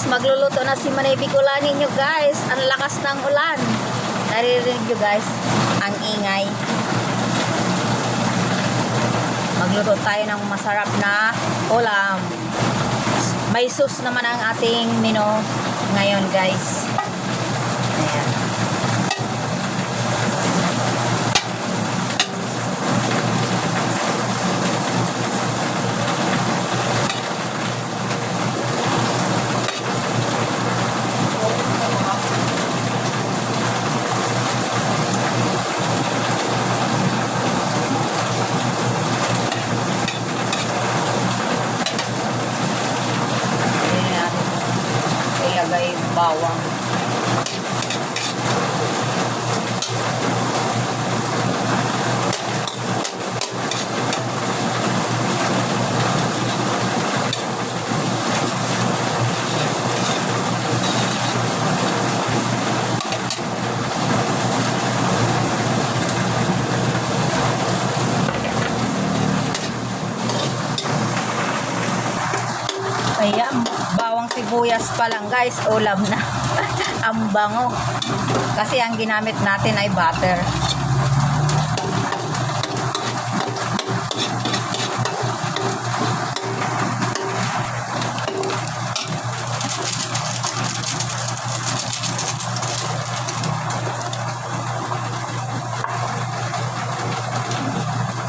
magluluto na si Manay Bicolani nyo guys. Ang lakas ng ulan. Naririnig nyo guys, ang ingay. Magluto tayo ng masarap na ulam. May sauce naman ang ating menu ngayon guys. Ayan. Ilagay bawang. Ayan, bawang sibuyas pa lang guys, ulam na. Ang bango. Kasi ang ginamit natin ay butter.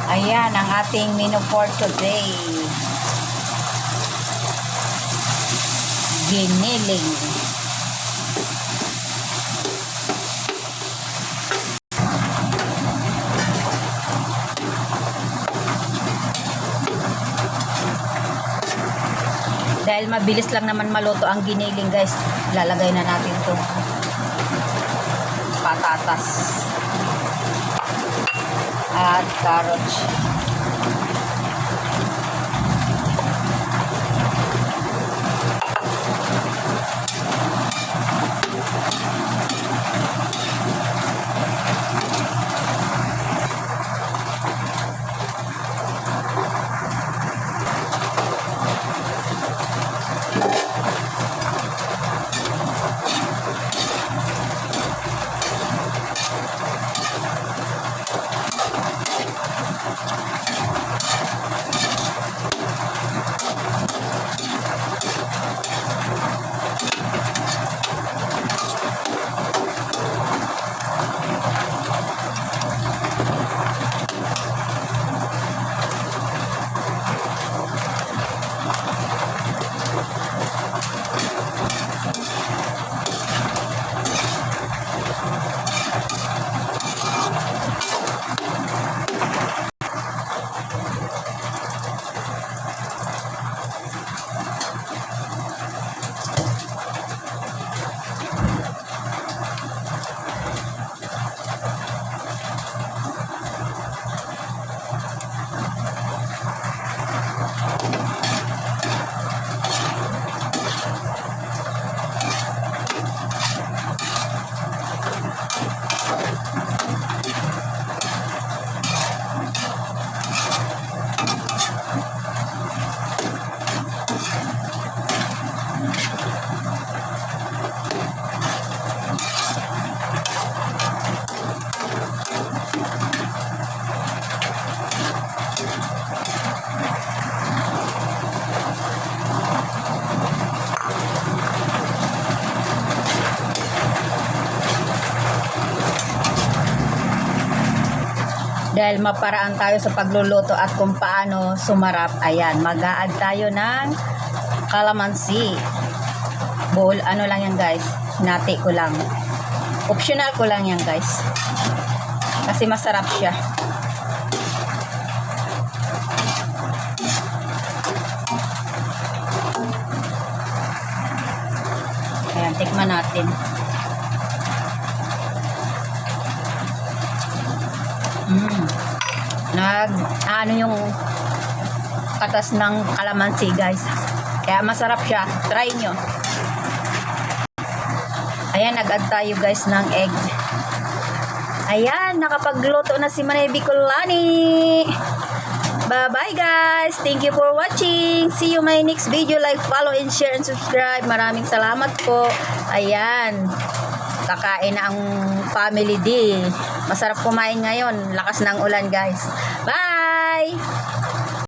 Ayan ang ating menu for today. Giniling. Dahil mabilis lang naman maluto ang giniling guys, lalagay na natin to patatas at carrots. Dahil maparaan tayo sa pagluluto at kung paano sumarap, ayan, mag-a-add tayo ng calamansi. Bowl, ano lang yan guys, hinati ko lang. Optional ko lang yan guys. Kasi masarap siya. Ayan, tikman natin. Ano yung katas ng calamansi guys, kaya masarap siya, try nyo. Ayan, nag-add tayo guys ng egg. Ayan, nakapagluto na si Manay Bicolani. Bye-bye guys! Thank you for watching! See you my next video. Like, follow, and share, and subscribe. Maraming salamat po. Ayan. Kakain na ang family D. Masarap kumain ngayon. Lakas ng ulan guys. Bye!